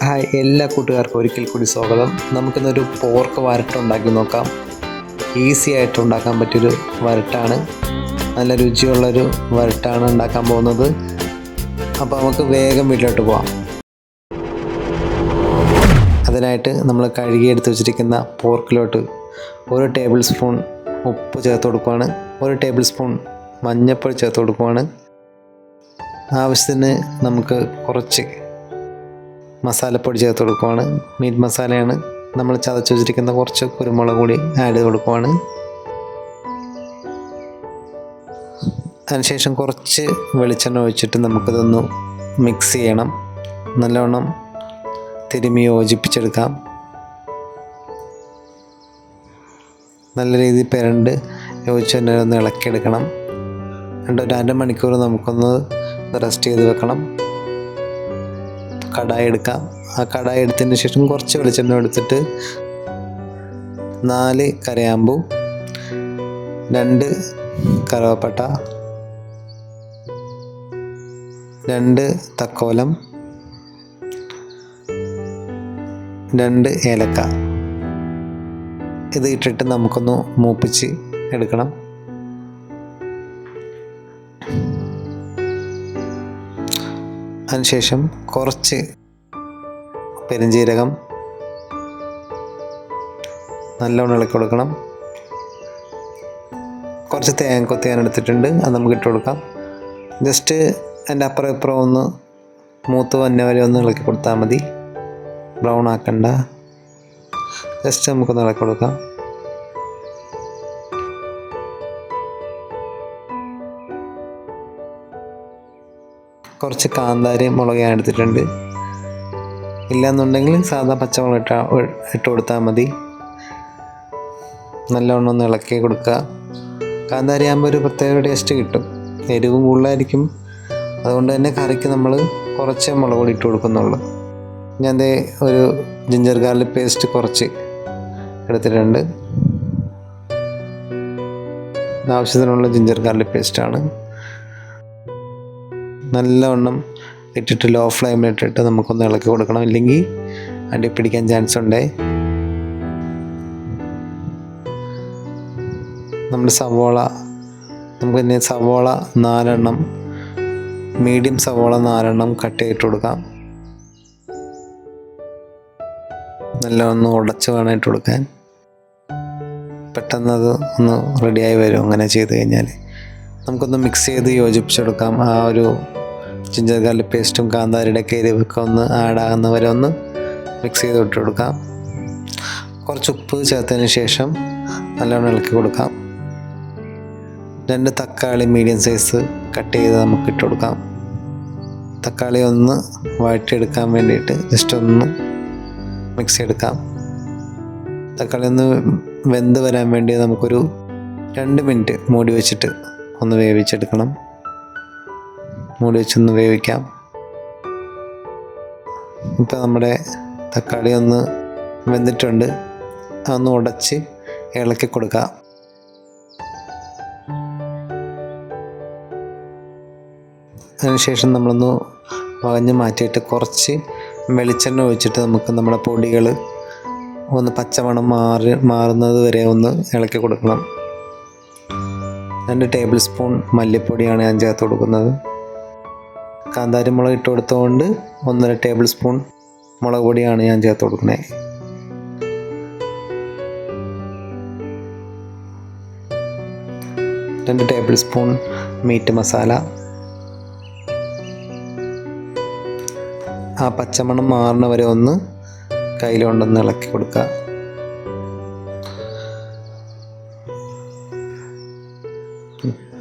Hi, എല്ലാ കൂട്ടുകാർക്കും ഒരിക്കൽ കൂടി സ്വാഗതം. നമുക്കിന്നൊരു പോർക്ക് വരട്ട് ഉണ്ടാക്കി നോക്കാം. ഈസി ആയിട്ട് ഉണ്ടാക്കാൻ പറ്റിയൊരു വരട്ടാണ്. നല്ല രുചിയുള്ളൊരു വരട്ടാണ് ഉണ്ടാക്കാൻ പോകുന്നത്. അപ്പോൾ നമുക്ക് വേഗം വീട്ടിലോട്ട് പോകാം. അതിനായിട്ട് നമ്മൾ കഴുകിയെടുത്ത് വെച്ചിരിക്കുന്ന പോർക്കിലോട്ട് 1 ടേബിൾ സ്പൂൺ ഉപ്പ് ചേർത്ത് കൊടുക്കുകയാണ്. 1 ടേബിൾ സ്പൂൺ മഞ്ഞൾപ്പൊടി ചേർത്ത് കൊടുക്കുകയാണ്. ആവശ്യത്തിന് നമുക്ക് കുറച്ച് മസാലപ്പൊടി ചേർത്ത് കൊടുക്കുകയാണ്. മീറ്റ് മസാലയാണ്. നമ്മൾ ചതച്ച് വെച്ചിരിക്കുന്ന കുറച്ച് കുരുമുളക് കൂടി ആഡ് ചെയ്ത് കൊടുക്കുകയാണ്. അതിനുശേഷം കുറച്ച് വെളിച്ചെണ്ണ ഒഴിച്ചിട്ട് നമുക്കിതൊന്ന് മിക്സ് ചെയ്യണം. നല്ലവണ്ണം തിരുമ്മി യോജിപ്പിച്ചെടുക്കാം. നല്ല രീതിയിൽ പെരണ്ട് യോജിച്ച് തന്നെ ഒന്ന് ഇളക്കിയെടുക്കണം. ഒരു അരമണിക്കൂർ നമുക്കൊന്ന് റെസ്റ്റ് ചെയ്ത് വെക്കണം. കടായി എടുക്കാം. ആ കടായി എടുത്തതിന് ശേഷം കുറച്ച് വെളിച്ചെണ്ണ എടുത്തിട്ട് 4 കരയാമ്പൂ, 2 കറുവപ്പട്ട, 2 തക്കോലം, 2 ഏലക്ക ഇത് ഇട്ടിട്ട് നമുക്കൊന്ന് മൂപ്പിച്ച് എടുക്കണം. അതിനുശേഷം കുറച്ച് പെരുംജീരകം നല്ലോണം ഇളക്കി കൊടുക്കണം. കുറച്ച് തേങ്ങ കൊത്തി ഞാൻ എടുത്തിട്ടുണ്ട്, അത് നമുക്ക് ഇട്ട് കൊടുക്കാം. ജസ്റ്റ് അതിൻ്റെ അപ്പുറം ഇപ്പുറം ഒന്ന് മൂത്ത് വന്ന വരെ ഒന്ന് ഇളക്കി കൊടുത്താൽ മതി. ബ്രൗൺ ആക്കണ്ട, ജസ്റ്റ് നമുക്കൊന്ന് ഇളക്കി കൊടുക്കാം. കുറച്ച് കാന്താരി മുളക് ഞാൻ എടുത്തിട്ടുണ്ട്. ഇല്ലയെന്നുണ്ടെങ്കിൽ സാധാ പച്ചമുളക് ഇട്ട് കൊടുത്താൽ മതി. നല്ലവണ്ണം ഒന്ന് ഇളക്കി കൊടുക്കുക. കാന്താരി ആകുമ്പോൾ ഒരു പ്രത്യേക ടേസ്റ്റ് കിട്ടും. എരിവും കൂടുതലായിരിക്കും. അതുകൊണ്ട് തന്നെ കറിക്ക് നമ്മൾ കുറച്ച് മുളക് പൊടി ഇട്ട് കൊടുക്കുന്നുള്ളൂ. ഞാൻ ഒരു ജിഞ്ചർ ഗാർലിക് പേസ്റ്റ് കുറച്ച് എടുത്തിട്ടുണ്ട്. ആവശ്യത്തിനുള്ള ജിഞ്ചർ ഗാർലിക് പേസ്റ്റാണ്. നല്ലവണ്ണം ഇട്ടിട്ട് ലോ ഫ്ലെയിമിലിട്ടിട്ട് നമുക്കൊന്ന് ഇളക്കി കൊടുക്കണം. ഇല്ലെങ്കിൽ അടി പിടിക്കാൻ ചാൻസ് ഉണ്ട്. നമ്മുടെ സവോള നമുക്ക് സവോള 4 എണ്ണം, മീഡിയം സവോള 4 എണ്ണം കട്ട് ചെയ്തിട്ട് കൊടുക്കാം. നല്ലൊന്ന് ഉടച്ച് വേണം ഇട്ട് കൊടുക്കാൻ. പെട്ടെന്ന് അത് ഒന്ന് റെഡിയായി വരും. അങ്ങനെ ചെയ്ത് കഴിഞ്ഞാൽ നമുക്കൊന്ന് മിക്സ് ചെയ്ത് യോജിപ്പിച്ചെടുക്കാം. ആ ഒരു ജിഞ്ചർ ഗാർലിക് പേസ്റ്റും കാന്താരിയുടെ ഒക്കെ എരിവൊക്കെ ഒന്ന് ആഡാകുന്ന വരെ ഒന്ന് മിക്സ് ചെയ്ത് ഇട്ട് കൊടുക്കാം. കുറച്ച് ഉപ്പ് ചേർത്തതിന് ശേഷം നല്ലോണം ഇളക്കി കൊടുക്കാം. 2 തക്കാളി മീഡിയം സൈസ് കട്ട് ചെയ്ത് നമുക്ക് ഇട്ട് കൊടുക്കാം. തക്കാളി ഒന്ന് വഴറ്റിയെടുക്കാൻ വേണ്ടിയിട്ട് ജസ്റ്റ് ഒന്ന് മിക്സ് ചെയ്തെടുക്കാം. തക്കാളി ഒന്ന് വെന്ത് വരാൻ വേണ്ടി നമുക്കൊരു 2 മിനിറ്റ് മൂടി വെച്ചിട്ട് ഒന്ന് വേവിച്ചെടുക്കണം. മൂടി വെച്ചൊന്ന് വേവിക്കാം. ഇപ്പോൾ നമ്മുടെ തക്കാളി ഒന്ന് വെന്തിട്ടുണ്ട്. അതൊന്ന് ഉടച്ച് ഇളക്കി കൊടുക്കാം. അതിനുശേഷം നമ്മളൊന്ന് വകഞ്ഞ് മാറ്റിയിട്ട് കുറച്ച് വെളിച്ചെണ്ണ ഒഴിച്ചിട്ട് നമുക്ക് നമ്മുടെ പൊടികൾ ഒന്ന് പച്ചമണം മാറുന്നത് വരെ ഒന്ന് ഇളക്കി കൊടുക്കണം. 2 ടേബിൾ സ്പൂൺ മല്ലിപ്പൊടിയാണ് ഞാൻ ചേർത്ത് കൊടുക്കുന്നത്. കാന്താരി മുളക് ഇട്ട് കൊടുത്തുകൊണ്ട് 1.5 ടേബിൾ സ്പൂൺ മുളക് പൊടിയാണ് ഞാൻ ചേർത്ത് കൊടുക്കുന്നത്. രണ്ട് ടേബിൾ സ്പൂൺ മീറ്റ് മസാല. ആ പച്ചമണം മാറുന്ന വരെ ഒന്ന് കയ്യിലുണ്ടെന്ന് ഇളക്കി കൊടുക്കുക.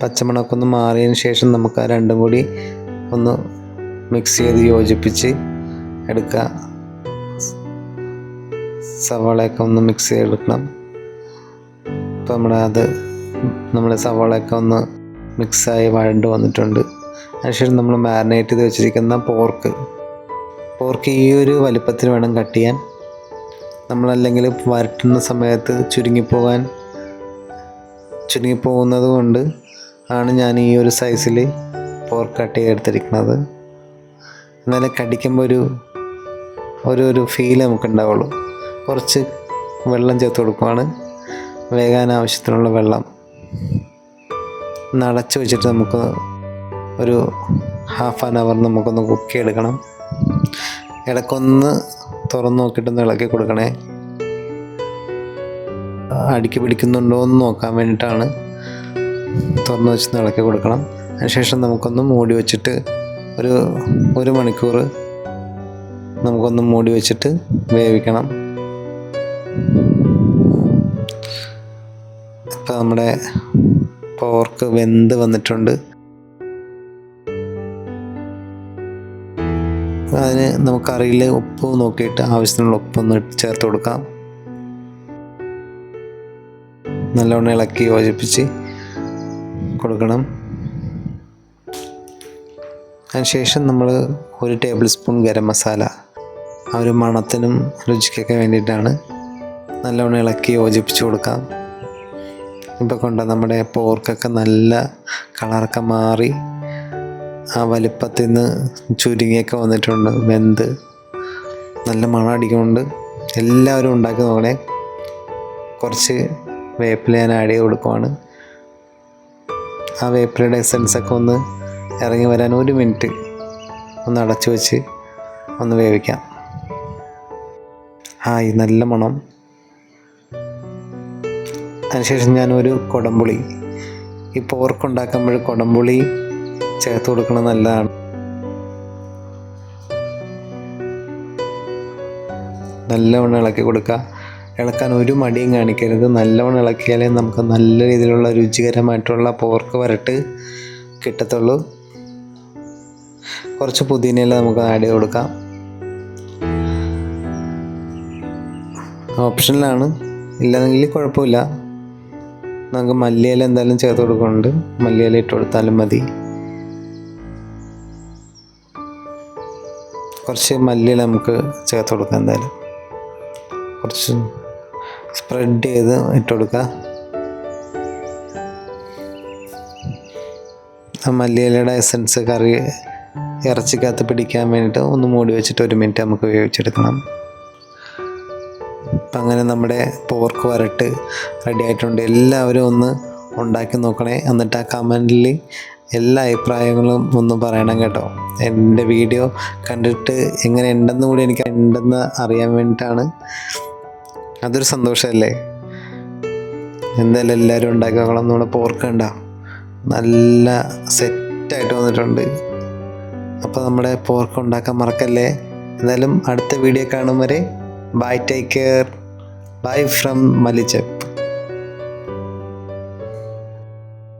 പച്ചമണമൊക്കെ ഒന്ന് മാറിയതിന് ശേഷം നമുക്ക് ആ രണ്ടും കൂടി ഒന്ന് മിക്സ് ചെയ്ത് യോജിപ്പിച്ച് എടുക്കുക. സവാളയൊക്കെ ഒന്ന് മിക്സ് ചെയ്തെടുക്കണം. ഇപ്പോൾ നമ്മുടെ സവാളയൊക്കെ ഒന്ന് മിക്സായി വഴണ്ട് വന്നിട്ടുണ്ട്. അതിനുശേഷം നമ്മൾ മാരിനേറ്റ് ചെയ്ത് വെച്ചിരിക്കുന്ന പോർക്ക് ഈ ഒരു വലിപ്പത്തിൽ വേണം കട്ട് ചെയ്യാൻ. നമ്മളല്ലെങ്കിൽ വരട്ടുന്ന സമയത്ത് ചുരുങ്ങിപ്പോകുന്നത് കൊണ്ട് ആണ് ഞാൻ ഈ ഒരു സൈസിൽ പോർക്ക് കട്ട് ചെയ്തെടുത്തിരിക്കുന്നത്. എന്നാലും കടിക്കുമ്പോൾ ഒരു ഒരു ഫീൽ നമുക്കുണ്ടാവുള്ളൂ. കുറച്ച് വെള്ളം ചേർത്ത് കൊടുക്കുവാണ്. വേകാൻ ആവശ്യത്തിനുള്ള വെള്ളം അടച്ചു വെച്ചിട്ട് നമുക്ക് ഒരു ഹാഫ് ആൻ അവർ നമുക്കൊന്ന് കുക്ക് ചെയ്തെടുക്കണം. ഇടയ്ക്കൊന്ന് തുറന്ന് നോക്കിയിട്ടൊന്ന് ഇളക്കി കൊടുക്കണേ. അടിക്ക് പിടിക്കുന്നുണ്ടോ എന്ന് നോക്കാൻ വേണ്ടിയിട്ടാണ് തുറന്ന് വെച്ച് ഇളക്കി കൊടുക്കണം. അതിനുശേഷം നമുക്കൊന്ന് മൂടി വെച്ചിട്ട് ഒരു മണിക്കൂർ നമുക്കൊന്ന് മൂടി വെച്ചിട്ട് വേവിക്കണം. ഇപ്പോൾ നമ്മുടെ പോർക്ക് വെന്ത് വന്നിട്ടുണ്ട്. അതിന് നമുക്ക് കറിയിൽ ഉപ്പ് നോക്കിയിട്ട് ആവശ്യത്തിനുള്ള ഉപ്പൊന്ന് ചേർത്ത് കൊടുക്കാം. നല്ലവണ്ണം ഇളക്കി യോജിപ്പിച്ച് കൊടുക്കണം. അതിനുശേഷം നമ്മൾ 1 ടേബിൾ സ്പൂൺ ഗരം മസാല, ആ ഒരു മണത്തിനും രുചിക്കൊക്കെ വേണ്ടിയിട്ടാണ്. നല്ലവണ്ണം ഇളക്കി യോജിപ്പിച്ച് കൊടുക്കാം. ഇപ്പോൾ കൊണ്ട് നമ്മുടെ പോർക്കൊക്കെ നല്ല കളറൊക്കെ മാറി ആ വലിപ്പത്തിൽ നിന്ന് ചുരുങ്ങിയൊക്കെ വന്നിട്ടുണ്ട്. വെന്ത് നല്ല മണം അടിക്കുന്നുണ്ട്. എല്ലാവരും ഉണ്ടാക്കി നോക്കണേ. കുറച്ച് വേപ്പില ഞാൻ ആഡ് ചെയ്ത് കൊടുക്കുവാണ്. ആ വേപ്പിലയുടെ എസൻസൊക്കെ ഒന്ന് ഇറങ്ങി വരാൻ 1 മിനിറ്റ് ഒന്ന് അടച്ചു വെച്ച് ഒന്ന് വേവിക്കാം. ഈ നല്ല മണം. അതിനുശേഷം ഞാനൊരു കുടംപുളി, ഈ പോർക്ക് ഉണ്ടാക്കുമ്പോൾ കുടംപുളി ചേർത്ത് കൊടുക്കുന്നത് നല്ലതാണ്. നല്ലവണ്ണം ഇളക്കി കൊടുക്കുക. ഇളക്കാൻ ഒരു മടിയും കാണിക്കരുത്. നല്ലവണ്ണം ഇളക്കിയാലേ നമുക്ക് നല്ല രീതിയിലുള്ള രുചികരമായിട്ടുള്ള പോർക്ക് വരട്ട് കിട്ടത്തുള്ളൂ. കുറച്ച് പുതിനയില നമുക്ക് ആഡ് ചെയ്ത് കൊടുക്കാം. ഓപ്ഷനിലാണ്, ഇല്ലെന്നെങ്കിൽ കുഴപ്പമില്ല. നമുക്ക് മല്ലിയില എന്തായാലും ചേർത്ത് കൊടുക്കുന്നുണ്ട്. മല്ലിയില ഇട്ട് കൊടുത്താലും മതി. കുറച്ച് മല്ലിയില നമുക്ക് ചേർത്ത് കൊടുക്കാം. എന്തായാലും കുറച്ച് സ്പ്രെഡ് ചെയ്ത് ഇട്ട് കൊടുക്കുക. ആ മല്ലിയിലയുടെ എസൻസ് ഇറച്ചിക്കകത്ത് പിടിക്കാൻ വേണ്ടിയിട്ട് ഒന്ന് മൂടി വെച്ചിട്ട് 1 മിനിറ്റ് നമുക്ക് വേവിച്ചെടുക്കണം. അപ്പം അങ്ങനെ നമ്മുടെ പോർക്ക് വരട്ട് റെഡി ആയിട്ടുണ്ട്. എല്ലാവരും ഒന്ന് ഉണ്ടാക്കി നോക്കണേ. എന്നിട്ട് ആ കമൻറ്റിൽ എല്ലാ അഭിപ്രായങ്ങളും ഒന്ന് പറയണം കേട്ടോ. എൻ്റെ വീഡിയോ കണ്ടിട്ട് എങ്ങനെ ഉണ്ടെന്ന് കൂടി എനിക്ക് ഉണ്ടെന്ന് അറിയാൻ വേണ്ടിയിട്ടാണ്. അതൊരു സന്തോഷമല്ലേ. എന്തായാലും എല്ലാവരും ഉണ്ടാക്കി നോക്കണം. നമ്മുടെ പോർക്ക് ഉണ്ടോ നല്ല സെറ്റായിട്ട് വന്നിട്ടുണ്ട്. അപ്പോൾ നമ്മുടെ പോർക്ക് ഉണ്ടാക്കാൻ മറക്കല്ലേ. എന്തായാലും അടുത്ത വീഡിയോ കാണും വരെ bye, take care. Bye from മലിച്ചപ്പ്.